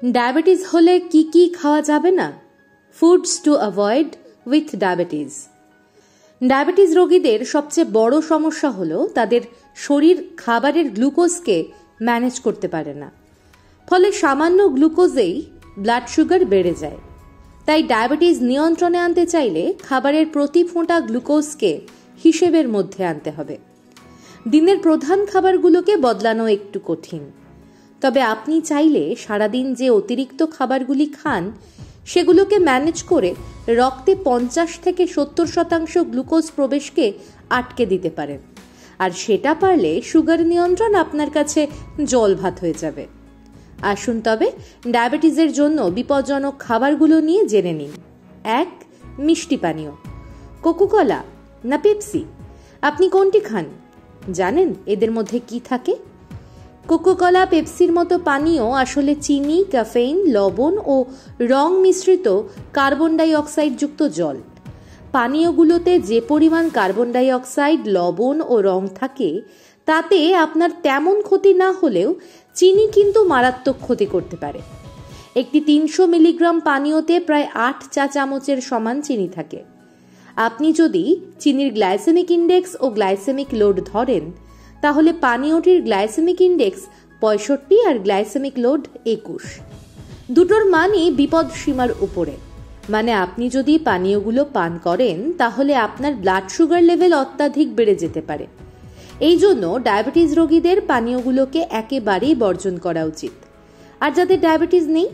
Diabetes হলে কি খাওয়া যাবে না? Foods to avoid with diabetes. Diabetes রোগীদের সবচেয়ে বড় সমস্যা হলো তাদের শরীর খাবারের গ্লুকোজকে ম্যানেজ করতে পারে না, ফলে সামান্য গ্লুকোজেই ব্লাড সুগার বেড়ে যায়। তাই ডায়াবেটিস নিয়ন্ত্রণে আনতে চাইলে খাবারের প্রতি ফোঁটা গ্লুকোজকে হিসেবের মধ্যে আনতে হবে। দিনের প্রধান খাবারগুলোকে বদলানো একটু কঠিন, তবে আপনি চাইলে সারাদিন যে অতিরিক্ত খাবারগুলি খান সেগুলোকে ম্যানেজ করে রক্তে 50 থেকে 70% গ্লুকোজ প্রবেশকে আটকে দিতে পারেন, আর সেটা পারলে সুগার নিয়ন্ত্রণ আপনার কাছে জল ভাত হয়ে যাবে। আসুন তবে ডায়াবেটিসের জন্য বিপজ্জনক খাবারগুলো নিয়ে জেনে নিন। 1. মিষ্টি পানীয়। কোকোকোলা না পেপসি, আপনি কোনটি খান? জানেন এদের মধ্যে কি থাকে? কোকোকোলা, পেপসির মতো পানীয় আসলে চিনি, ক্যাফেইন, লবণ ও রং মিশ্রিত কার্বন ডাই অক্সাইড যুক্ত জল। পানীয়গুলোতে যে পরিমাণ কার্বন ডাই অক্সাইড, লবণ ও রং থাকে তাতে আপনার তেমন ক্ষতি না হলেও চিনি কিন্তু মারাত্মক ক্ষতি করতে পারে। একটি 300 মিলিগ্রাম পানীয়তে প্রায় 8 চা চামচের সমান চিনি থাকে। আপনি যদি চিনির গ্লাইসেমিক ইন্ডেক্স ও গ্লাইসেমিক লোড ধরেন তাহলে পানীয়টির গ্লাইসেমিক ইন্ডেক্স 65 আর গ্লাইসেমিক লোড 21। দুটোর মানই বিপদ সীমার উপরে। মানে আপনি যদি পানীয়গুলো পান করেন তাহলে আপনার ব্লাড সুগার লেভেল অত্যাধিক বেড়ে যেতে পারে। এই জন্য ডায়াবেটিস রোগীদের পানীয়গুলোকে একেবারেই বর্জন করা উচিত। আর যাদের ডায়াবেটিস নেই,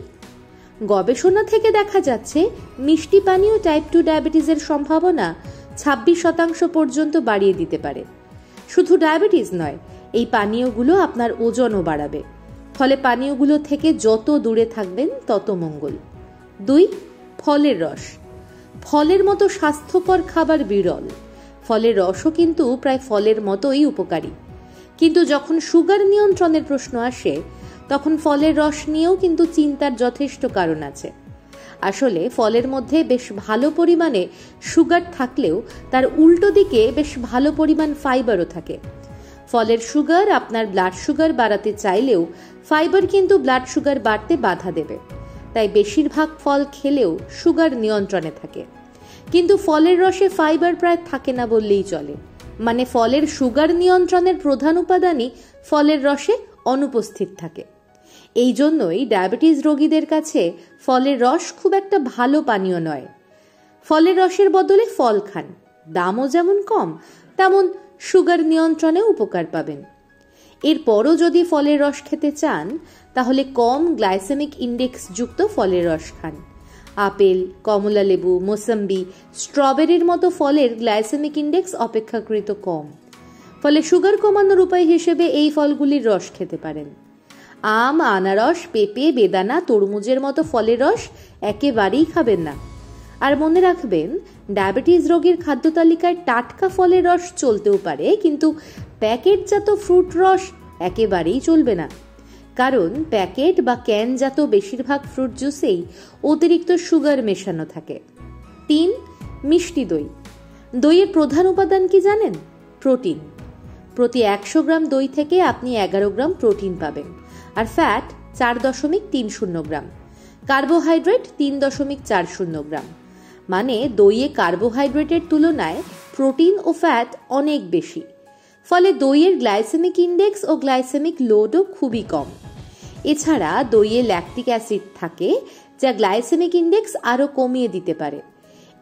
গবেষণা থেকে দেখা যাচ্ছে মিষ্টি পানীয় টাইপ 2 ডায়াবেটিসের সম্ভাবনা 26% পর্যন্ত বাড়িয়ে দিতে পারে। শুধু ডায়াবেটিস নয়, এই পানীয়গুলো আপনার ওজনও বাড়াবে। ফলে পানীয়গুলো থেকে যত দূরে থাকবেন তত মঙ্গল। 2. ফলের রস। ফলের মতো স্বাস্থ্যকর খাবার বিরল। ফলের রসও কিন্তু প্রায় ফলের মতোই উপকারী। কিন্তু যখন সুগার নিয়ন্ত্রণের প্রশ্ন আসে তখন ফলের রস নিয়েও কিন্তু চিন্তার যথেষ্ট কারণ আছে। আসলে ফলের মধ্যে বেশ ভালো পরিমাণে সুগার থাকলেও তার উল্টো দিকে বেশ ভালো পরিমাণ ফাইবারও থাকে। ফলের সুগার আপনার ব্লাড সুগার বাড়াতে চাইলেও ফাইবার কিন্তু ব্লাড সুগার বাড়তে বাধা দেবে। তাই বেশিরভাগ ফল খেলেও সুগার নিয়ন্ত্রণে থাকে। কিন্তু ফলের রসে ফাইবার প্রায় থাকে না বললেই চলে। মানে ফলের সুগার নিয়ন্ত্রণের প্রধান উপাদানই ফলের রসে অনুপস্থিত থাকে। এই জন্যই ডায়াবেটিস রোগীদের কাছে ফলের রস খুব একটা ভালো পানীয় নয়। ফলের রসের বদলে ফল খান, দামও যেমন কম তেমন সুগার নিয়ন্ত্রণে উপকার পাবেন। এরপরও যদি ফলের রস খেতে চান তাহলে কম গ্লাইসেমিক ইন্ডেক্স যুক্ত ফলের রস খান। আপেল, কমলা লেবু, মোসাম্বি, স্ট্রবেরির মতো ফলের গ্লাইসেমিক ইন্ডেক্স অপেক্ষাকৃত কম। ফলে সুগার কমানোর উপায় হিসেবে এই ফলগুলির রস খেতে পারেন। আম, আনারস, পেঁপে, বেদানা, তরমুজের মতো ফলের রস একেবারেই খাবেন না। আর মনে রাখবেন, ডায়াবেটিস রোগীর খাদ্য তালিকায় টাটকা ফলের রস চলতেও পারে, কিন্তু প্যাকেটজাত ফ্রুট রস একেবারেই চলবে না। কারণ প্যাকেট বা ক্যানজাত বেশিরভাগ ফ্রুট জুসেই অতিরিক্ত সুগার মেশানো থাকে। 3. মিষ্টি দই। দইয়ের প্রধান উপাদান কি জানেন? প্রোটিন। প্রতি 100 গ্রাম দই থেকে আপনি 11 গ্রাম প্রোটিন পাবেন, আর ফ্যাট 4.30 গ্রাম, কার্বোহাইড্রেট 3.40 গ্রাম। মানে দইয়ে কার্বোহাইড্রেটের তুলনায় প্রোটিন ও ফ্যাট অনেক বেশি। ফলে দইয়ের গ্লাইসেমিক ইন্ডেক্স ও গ্লাইসেমিক লোডও খুবই কম। এছাড়া দইয়ে ল্যাকটিক অ্যাসিড থাকে যা গ্লাইসেমিক ইন্ডেক্স আরও কমিয়ে দিতে পারে।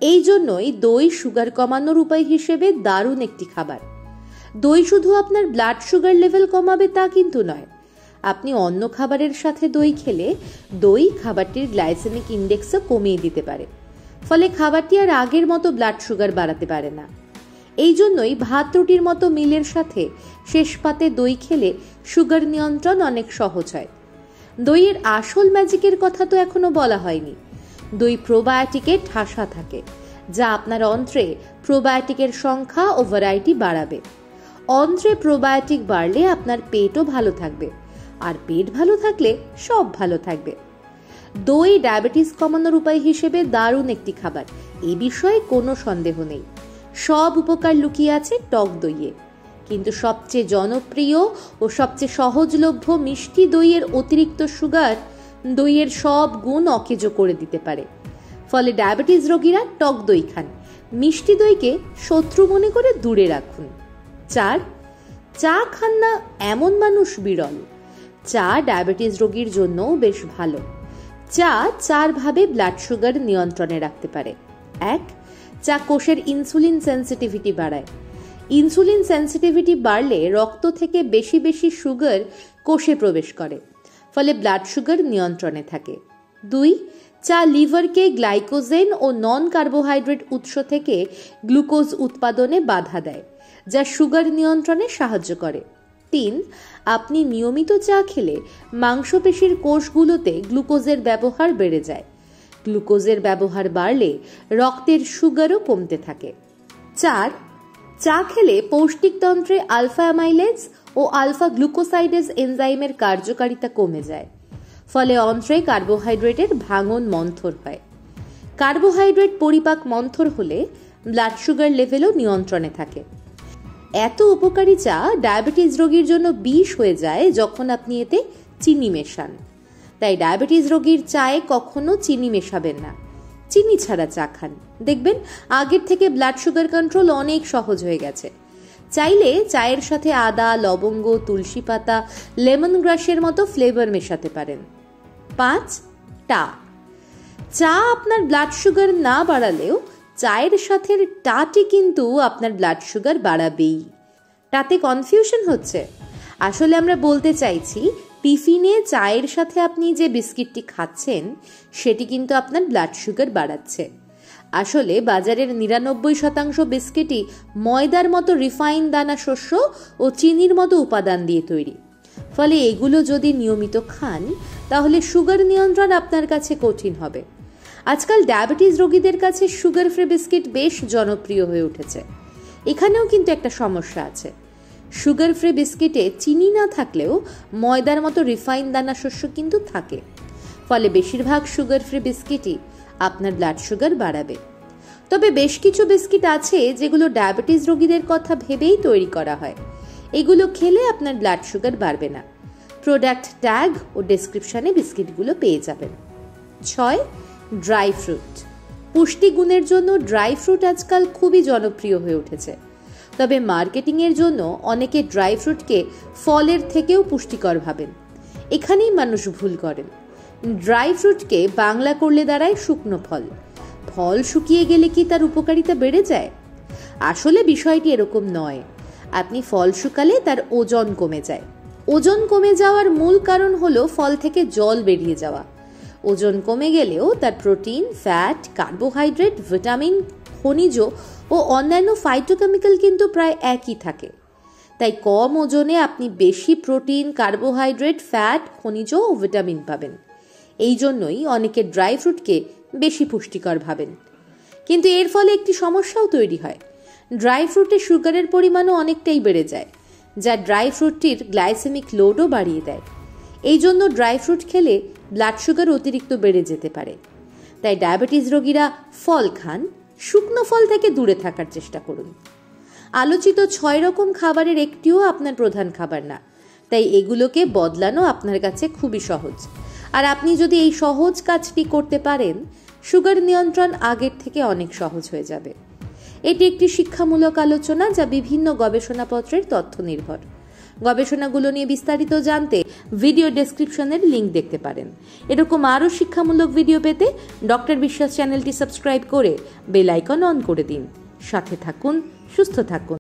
এই জন্যই দই সুগার কমানোর উপায় হিসেবে দারুণ একটি খাবার। দই শুধু আপনার ব্লাড সুগার লেভেল কমাবে তা কিন্তু নয়। আপনি অন্য খাবারের সাথে দই খেলে দই খাবারটির গ্লাইসেমিক ইন্ডেক্সও কমিয়ে দিতে পারে। ফলে খাবারটি আর আগের মতো ব্লাড সুগার বাড়াতে পারে না। এই জন্যই ভাত রুটির মতো মিলের সাথে শেষ পাতে দই খেলে সুগার নিয়ন্ত্রণ অনেক সহজ হয়। দইয়ের আসল ম্যাজিকের কথা তো এখনো বলা হয়নি। দই প্রোবায়োটিকে ঠাসা থাকে, যা আপনার অন্ত্রে প্রোবায়োটিকের সংখ্যা ও ভ্যারাইটি বাড়াবে। অন্ত্রে প্রোবায়োটিক বাড়লে আপনার পেটও ভালো থাকবে, আর পেট ভালো থাকলে সব ভালো থাকবে। দই ডায়াবেটিস কমানোর উপায় হিসেবে দারুণ একটি খাবার, এ বিষয়ে কোনো সন্দেহ নেই। সব উপকার লুকিয়ে আছে টক দইয়ে। কিন্তু সবচেয়ে জনপ্রিয় ও সবচেয়ে সহজলভ্য মিষ্টি দইয়ের অতিরিক্ত সুগার দইয়ের সব গুণ অকেজো করে দিতে পারে। ফলে ডায়াবেটিস রোগীরা টক দই খান, মিষ্টি দইকে শত্রু মনে করে দূরে রাখুন। 4, চা খান না এমন মানুষ বিরল। চা ডায়াবেটিস রোগীর জন্যও বেশ ভালো। চা 4 ভাবে ব্লাড সুগার নিয়ন্ত্রণে রাখতে পারে। 1, চা কোষের ইনসুলিন সেন্সিটিভিটি বাড়ায়। ইনসুলিন সেন্সিটিভিটি বাড়লে রক্ত থেকে বেশি বেশি সুগার কোষে প্রবেশ করে, ফলে ব্লাড সুগার নিয়ন্ত্রণে থাকে। 2, চা লিভারকে গ্লাইকোজেন ও নন কার্বোহাইড্রেট উৎস থেকে গ্লুকোজ উৎপাদনে বাধা দেয়, যা সুগার নিয়ন্ত্রণে সাহায্য করে। 3, আপনি নিয়মিত চা খেলে মাংসপেশির কোষগুলোতে গ্লুকোজের ব্যবহার বেড়ে যায়। গ্লুকোজের ব্যবহার বাড়লে রক্তের সুগারও কমতে থাকে। 4, চা খেলে পৌষ্টিকতন্ত্রে আলফা অ্যামাইলেজ ও আলফা গ্লুকোসাইডেজ এনজাইমের কার্যকারিতা কমে যায়, ফলে অন্ত্রে কার্বোহাইড্রেটের ভাঙন মন্থর হয়। কার্বোহাইড্রেট পরিপাক মন্থর হলে ব্লাড সুগার লেভেলও নিয়ন্ত্রণে থাকে। এত উপকারী চা ডায়াবেটিস রোগীর জন্য বিষ হয়ে যায় যখন আপনি এতে চিনি মেশান। তাই ডায়াবেটিস রোগীর চায়ে কখনো চিনি মেশাবেন না, চিনি ছাড়া চা খান। দেখবেন আগের থেকে ব্লাড সুগার কন্ট্রোল অনেক সহজ হয়ে গেছে। চাইলে চায়ের সাথে আদা, লবঙ্গ, তুলসী পাতা, লেমন গ্রাসের মতো ফ্লেভার মেশাতে পারেন। 5, চা আপনার ব্লাড সুগার না বাড়ালেও চায়ের সাথে টাটি কিন্তু আপনার ব্লাড সুগার বাড়াবেই। তাতে কনফিউশন হচ্ছে? আসলে আমরা বলতে চাইছি টিফিনে চায়ের সাথে আপনি যে বিস্কিটটি খাচ্ছেন সেটি কিন্তু আপনার ব্লাড সুগার বাড়াচ্ছে। আসলে বাজারের 99% বিস্কিটই ময়দার মতো রিফাইন দানা শস্য ও চিনির মতো উপাদান দিয়ে তৈরি। ফলে এগুলো যদি নিয়মিত খান তাহলে সুগার নিয়ন্ত্রণ আপনার কাছে কঠিন হবে। আজকাল ডায়াবেটিস রোগীদের কাছে সুগার ফ্রি বিস্কিট বেশ জনপ্রিয় হয়ে উঠেছে। এখানেও কিন্তু একটা সমস্যা আছে। সুগার ফ্রি বিস্কিটে চিনি না থাকলেও ময়দার মতো রিফাইন দানা শস্য কিন্তু থাকে, ফলে বেশিরভাগ সুগার ফ্রি বিস্কিটই আপনার ব্লাড সুগার বাড়াবে। তবে বেশ কিছু বিস্কিট আছে যেগুলো ডায়াবেটিস রোগীদের কথা ভেবেই তৈরি করা হয়। এগুলো খেলে আপনার ব্লাড সুগার বাড়বে না। প্রোডাক্ট ট্যাগ ও ডেসক্রিপশনে বিস্কিটগুলো পেয়ে যাবেন। 6, ড্রাই ফ্রুট। পুষ্টিগুণের জন্য ড্রাই ফ্রুট আজকাল খুবই জনপ্রিয় হয়ে উঠেছে। তবে মার্কেটিংয়ের জন্য অনেকে ড্রাই ফ্রুটকে ফলের থেকেও পুষ্টিকর ভাবেন। এখানেই মানুষ ভুল করেন। ড্রাই ফ্রুটকে বাংলা করলে দাঁড়ায় শুকনো ফল। ফল শুকিয়ে গেলে কি তার উপকারিতা বেড়ে যায়? আসলে বিষয়টি এরকম নয়। আপনি ফল শুকালে তার ওজন কমে যায়। ওজন কমে যাওয়ার মূল কারণ হলো ফল থেকে জল বেরিয়ে যাওয়া। ওজন কমে গেলেও তার প্রোটিন, ফ্যাট, কার্বোহাইড্রেট, ভিটামিন, খনিজ ও অন্যান্য ফাইটোকেমিক্যাল কিন্তু প্রায় একই থাকে। তাই কম ওজনে আপনি বেশি প্রোটিন, কার্বোহাইড্রেট, ফ্যাট, খনিজ ও ভিটামিন পাবেন। এই জন্যই অনেকে ড্রাই ফ্রুটকে বেশি পুষ্টিকর ভাবেন। কিন্তু এর ফলে একটি সমস্যাও তৈরি হয়। ড্রাই ফ্রুটে সুগারের পরিমাণও অনেকটাই বেড়ে যায়, যা ড্রাই ফ্রুটটির গ্লাইসেমিক লোডও বাড়িয়ে দেয়। এই জন্য ড্রাই ফ্রুট খেলে ব্লাড সুগার অতিরিক্ত বেড়ে যেতে পারে। তাই ডায়াবেটিস রোগীরা ফল খান, শুকনো ফল থেকে দূরে থাকার চেষ্টা করুন। আলোচিত 6 রকম খাবারের একটিও আপনার প্রধান খাবার না, তাই এগুলোকে বদলানো আপনার কাছে খুবই সহজ। আর আপনি যদি এই সহজ কাজটি করতে পারেন, সুগার নিয়ন্ত্রণ আগের থেকে অনেক সহজ হয়ে যাবে। এটি একটি শিক্ষামূলক আলোচনা যা বিভিন্ন গবেষণাপত্রের তথ্য নির্ভর। গবেষণাগুলো নিয়ে বিস্তারিত জানতে ভিডিও ডেসক্রিপশনের লিংক দেখতে পারেন। এরকম আরও শিক্ষামূলক ভিডিও পেতে ডক্টর বিশ্বাস চ্যানেলটি সাবস্ক্রাইব করে বেল আইকন অন করে দিন। সাথে থাকুন, সুস্থ থাকুন।